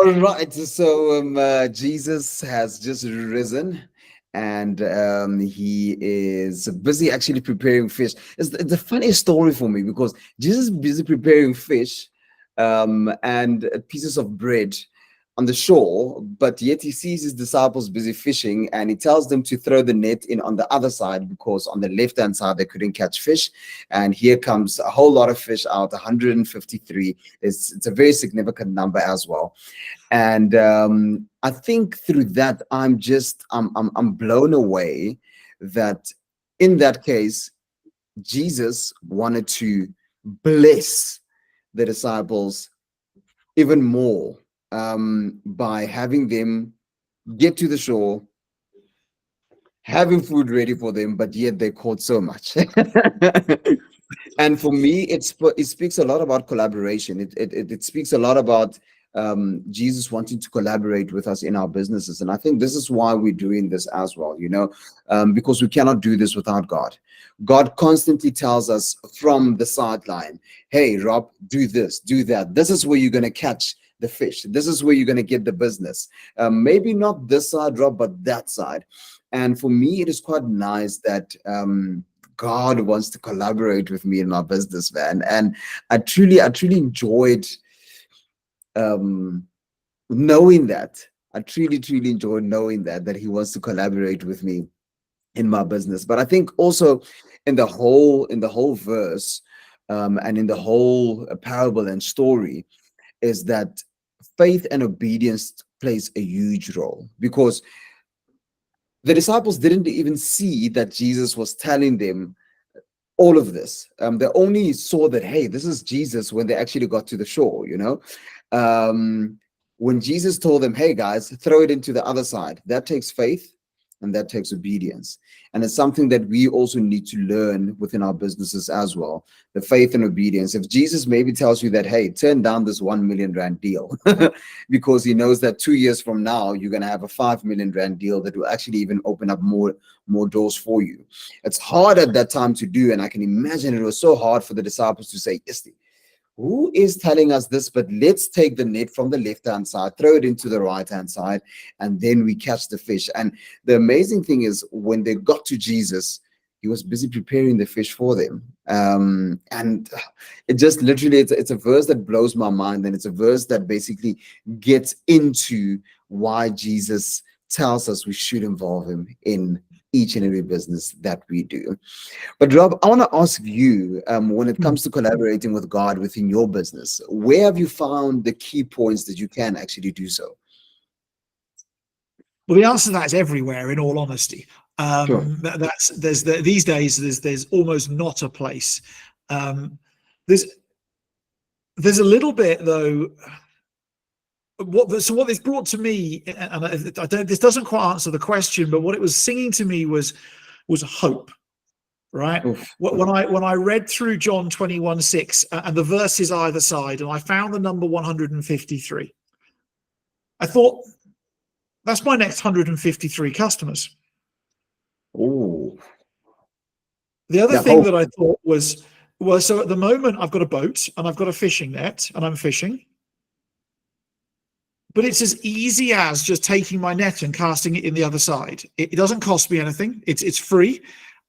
All right. So Jesus has just risen, and he is busy actually preparing fish. It's a funny story for me because Jesus is busy preparing fish and pieces of bread on the shore, but yet he sees his disciples busy fishing and he tells them to throw the net in on the other side because on the left hand side they couldn't catch fish. And here comes a whole lot of fish out, 153. It's a very significant number as well. And I think through that I'm blown away that in that case Jesus wanted to bless the disciples even more by having them get to the shore, having food ready for them, but yet they caught so much. And for me, it speaks a lot about collaboration. It speaks a lot about Jesus wanting to collaborate with us in our businesses. And I think this is why we're doing this as well, because we cannot do this without God. God constantly tells us from the sideline, hey, Rob, do this, do that. This is where you're going to catch the fish. This is where you're going to get the business. Maybe not this side, Rob, but that side. And for me, it is quite nice that God wants to collaborate with me in my business, man. And I truly enjoyed knowing that. I truly enjoyed knowing that he wants to collaborate with me in my business. But I think also in the whole verse and in the whole parable and story is that faith and obedience plays a huge role, because the disciples didn't even see that Jesus was telling them all of this. They only saw that, hey, this is Jesus when they actually got to the shore, when Jesus told them, hey, guys, throw it into the other side. That takes faith and that takes obedience. And it's something that we also need to learn within our businesses as well, the faith and obedience. If Jesus maybe tells you that, hey, turn down this 1 million rand deal, because he knows that 2 years from now, you're going to have a 5 million rand deal that will actually even open up more doors for you. It's hard at that time to do. And I can imagine it was so hard for the disciples to say, yes, who is telling us this? But let's take the net from the left-hand side, throw it into the right-hand side, and then we catch the fish. And the amazing thing is when they got to Jesus, he was busy preparing the fish for them. And it just literally, it's a verse that blows my mind. And it's a verse that basically gets into why Jesus tells us we should involve him in each and every business that we do. But Rob, I want to ask you, when it comes to collaborating with God within your business, where have you found the key points that you can actually do so? Well, the answer to that is everywhere, in all honesty. Sure. These days there's almost not a place. There's a little bit though. What this brought to me, and this doesn't quite answer the question, but what it was singing to me was hope, right? Oof. When I read through John 21:6 and the verses either side, and I found the number 153, I thought, that's my next 153 customers. Oh. The other thing that I thought was so at the moment I've got a boat and I've got a fishing net and I'm fishing. But it's as easy as just taking my net and casting it in the other side. It doesn't cost me anything. It's free,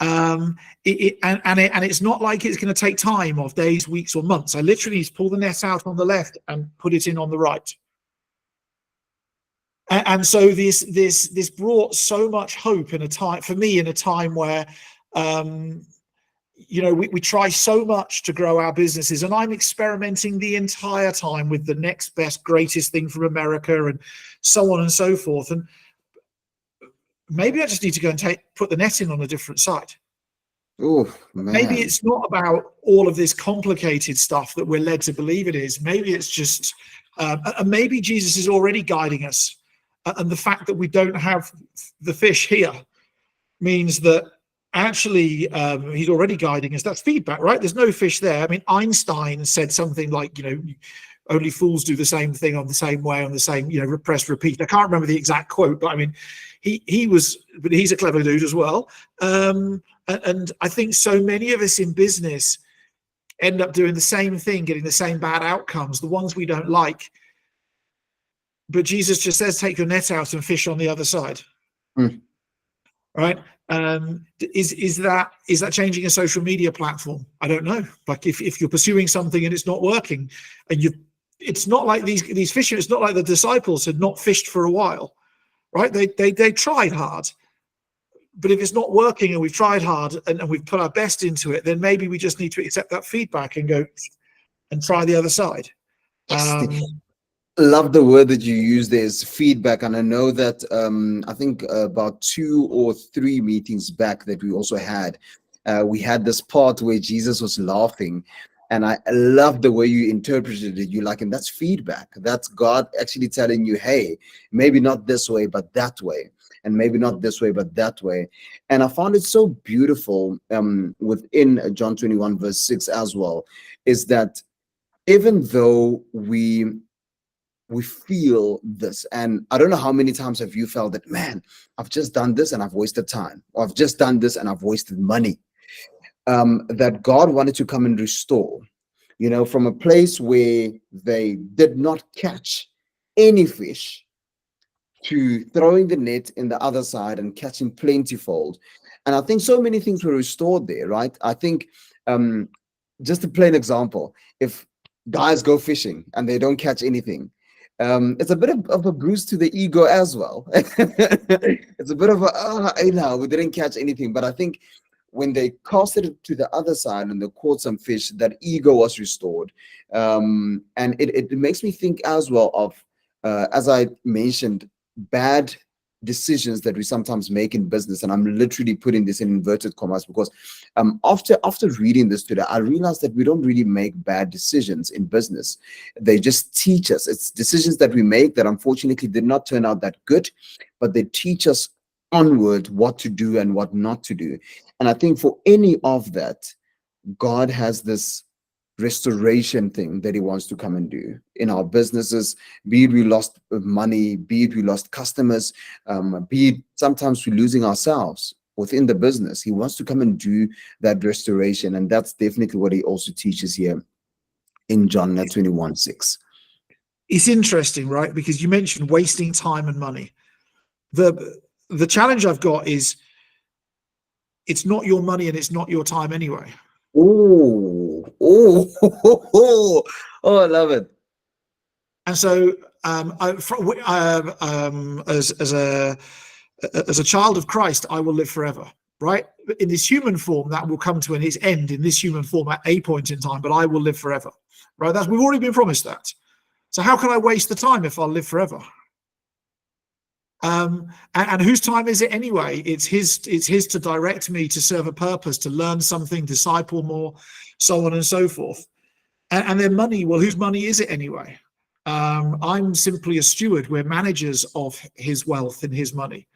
and it's not like it's going to take time of days, weeks, or months. I literally need to pull the net out on the left and put it in on the right. And so this brought so much hope in a time for me, in a time where we try so much to grow our businesses, and I'm experimenting the entire time with the next best, greatest thing from America and so on and so forth. And maybe I just need to go and put the net in on a different side. Oh, man. Maybe it's not about all of this complicated stuff that we're led to believe it is. Maybe it's just, and maybe Jesus is already guiding us. And the fact that we don't have the fish here means that actually he's already guiding us. That's feedback, right? There's no fish there. I mean, Einstein said something like, only fools do the same thing on the same way, on the same, press repeat. I can't remember the exact quote, but I mean, but he's a clever dude as well. And I think so many of us in business end up doing the same thing, getting the same bad outcomes, the ones we don't like, but Jesus just says, take your net out and fish on the other side. Mm. Right? Is that changing a social media platform? I don't know. Like if you're pursuing something and it's not working, and it's not like these fishing, it's not like the disciples had not fished for a while, right? They tried hard. But if it's not working and we've tried hard and we've put our best into it, then maybe we just need to accept that feedback and go and try the other side. Love the word that you use there is feedback. And I know that I think about 2 or 3 meetings back that we also had, we had this part where Jesus was laughing. And I love the way you interpreted it. You like, and that's feedback. That's God actually telling you, hey, maybe not this way, but that way. And maybe not this way, but that way. And I found it so beautiful within John 21, verse 6 as well, is that even though we feel this, and I don't know how many times have you felt that, man, I've just done this and I've wasted time, or I've just done this and I've wasted money. That God wanted to come and restore, from a place where they did not catch any fish to throwing the net in the other side and catching plentyfold. And I think so many things were restored there, right? I think just a plain example, if guys go fishing and they don't catch anything, it's a bit of a bruise to the ego as well. It's a bit of we didn't catch anything. But I think when they casted it to the other side and they caught some fish, that ego was restored. And it makes me think as well of, as I mentioned, bad decisions that we sometimes make in business. And I'm literally putting this in inverted commas because after reading this today, I realized that we don't really make bad decisions in business. They just teach us. It's decisions that we make that unfortunately did not turn out that good, but they teach us onward what to do and what not to do. And I think for any of that, God has this restoration thing that he wants to come and do in our businesses, be it we lost money, be it we lost customers, be it sometimes we're losing ourselves within the business. He wants to come and do that restoration. And that's definitely what he also teaches here in John 21:6. It's interesting, right? Because you mentioned wasting time and money. The challenge I've got is it's not your money and it's not your time anyway. Oh, I love it. And so, as a child of Christ, I will live forever, right? In this human form, that will come to its end in this human form at a point in time, but I will live forever, right? We've already been promised that. So how can I waste the time if I'll live forever? And whose time is it anyway? It's his to direct me to serve a purpose, to learn something, disciple more, so on and so forth. And then money, well, whose money is it anyway? I'm simply a steward. We're managers of his wealth and his money.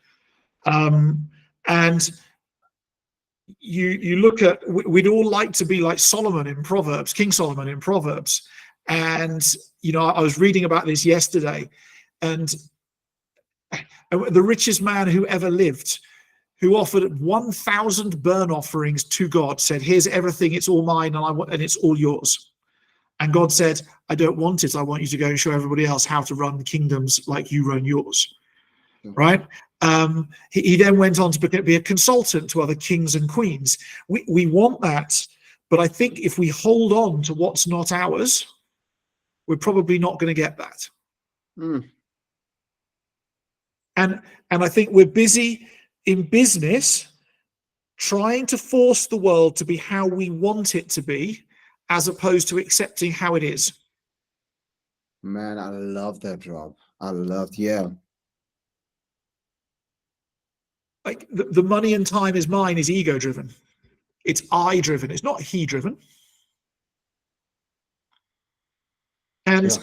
And you look at, we'd all like to be like Solomon in Proverbs, King Solomon in Proverbs. And, I was reading about this yesterday, and the richest man who ever lived, who offered 1,000 burnt offerings to God, said, here's everything, it's all mine, and it's all yours. And God said, I don't want it. I want you to go and show everybody else how to run kingdoms like you run yours. Right? He then went on to be a consultant to other kings and queens. We want that, but I think if we hold on to what's not ours, we're probably not going to get that. And I think we're busy in business trying to force the world to be how we want it to be, as opposed to accepting how it is. Man, I love that, Rob. Like the money and time is mine is ego driven. It's I driven. It's not he driven. And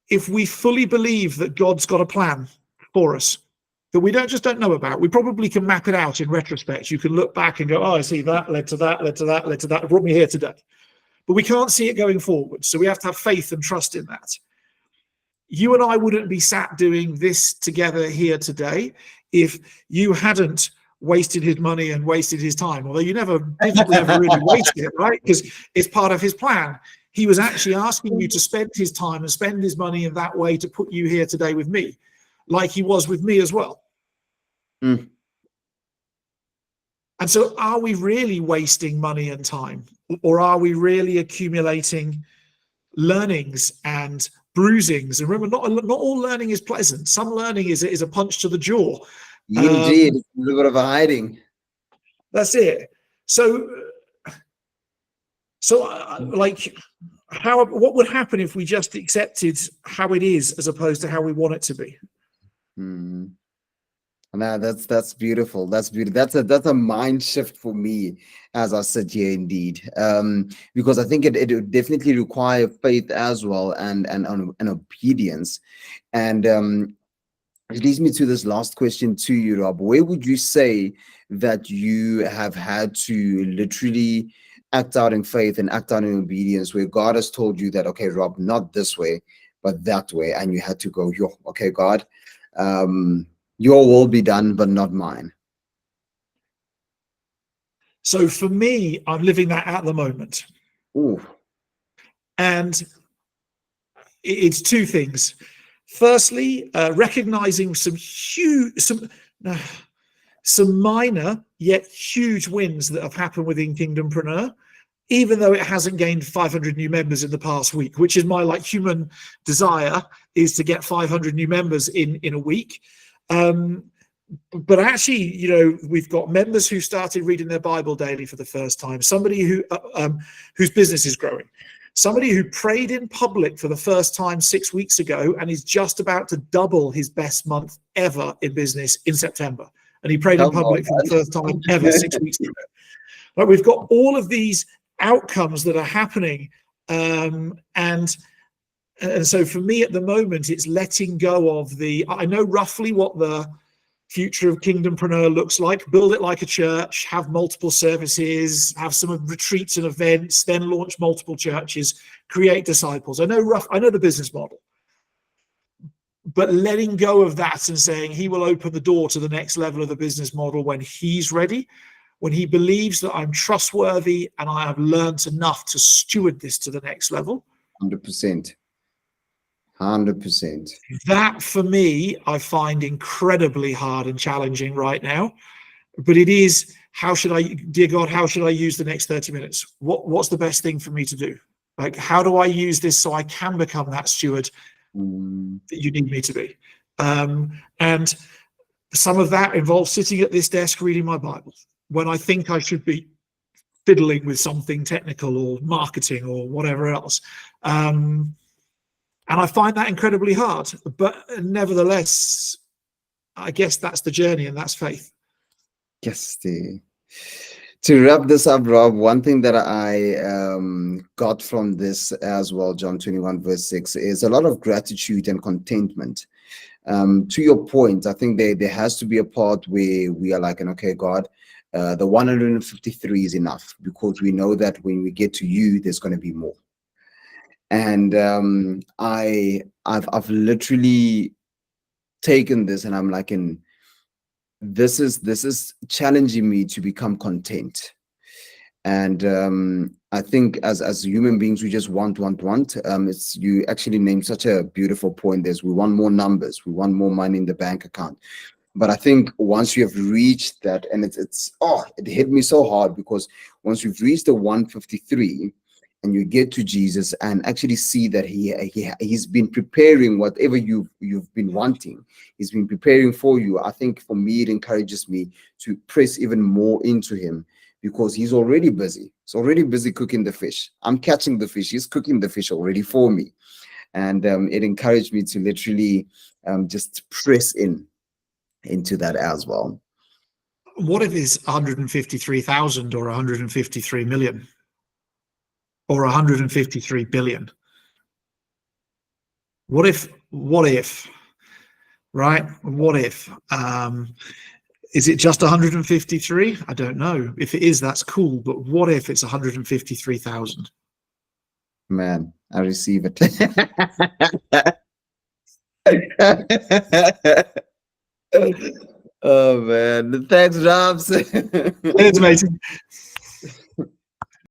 if we fully believe that God's got a plan for us that we don't know about, we probably can map it out in retrospect. You can look back and go, oh, I see that led to that, led to that, led to that, brought me here today. But we can't see it going forward. So we have to have faith and trust in that. You and I wouldn't be sat doing this together here today if you hadn't wasted his money and wasted his time, although you never really waste it, right? Because it's part of his plan. He was actually asking you to spend his time and spend his money in that way to put you here today with me, like he was with me as well. Mm. And so are we really wasting money and time, or are we really accumulating learnings and bruisings? And remember, not all learning is pleasant. Some learning is a punch to the jaw. Indeed, it's a little bit of a hiding. That's it. So like, what would happen if we just accepted how it is as opposed to how we want it to be? Mm. Now that's beautiful. That's beautiful. That's a mind shift for me as I sit here, indeed. Because I think it would definitely require faith as well, and obedience. And it leads me to this last question to you, Rob. Where would you say that you have had to literally act out in faith and act out in obedience, where God has told you that, okay, Rob, not this way, but that way, and you had to go, yo, okay, God, your will be done, but not mine? So for me, I'm living that at the moment. Ooh. And it's two things. Firstly, recognizing some minor yet huge wins that have happened within KingdomPreneur, even though it hasn't gained 500 new members in the past week, which is my human desire, is to get 500 new members in a week. But actually, we've got members who started reading their Bible daily for the first time, somebody whose business is growing, somebody who prayed in public for the first time 6 weeks ago and is just about to double his best month ever in business in September. And he prayed in public for the first time ever 6 weeks ago. But we've got all of these outcomes that are happening. And so for me at the moment, it's letting go of I know roughly what the future of KingdomPreneur looks like. Build it like a church, have multiple services, have some retreats and events, then launch multiple churches, create disciples. I know the business model. But letting go of that and saying he will open the door to the next level of the business model when he's ready, when he believes that I'm trustworthy and I have learned enough to steward this to the next level. 100%. 100%. That for me, I find incredibly hard and challenging right now. But it is, dear God, how should I use the next 30 minutes? What's the best thing for me to do? How do I use this so I can become that steward that you need me to be? And some of that involves sitting at this desk reading my Bible when I think I should be fiddling with something technical or marketing or whatever else. And I find that incredibly hard. But nevertheless, I guess that's the journey and that's faith. Yes. To wrap this up, Rob, one thing that I got from this as well, John 21 verse 6, is a lot of gratitude and contentment. To your point, I think there has to be a part where we are like, okay, God, the 153 is enough, because we know that when we get to you, there's going to be more. And I've literally taken this, and I'm like, this is challenging me to become content. And I think as human beings, we just want. It's, you actually named such a beautiful point. We want more numbers, we want more money in the bank account. But I think once you have reached that, and it hit me so hard, because once you've reached the 153 and you get to Jesus and actually see that he's been preparing whatever you've been wanting, he's been preparing for you. I think for me, it encourages me to press even more into him, because he's already busy. He's already busy cooking the fish. I'm catching the fish. He's cooking the fish already for me. And it encouraged me to literally just press into that as well. What if it's 153,000 or 153 million or 153 billion? What if, right? What if? Is it just 153? I don't know. If it is, that's cool. But what if it's 153,000? Man, I receive it. Oh man, thanks, Robs. It's amazing.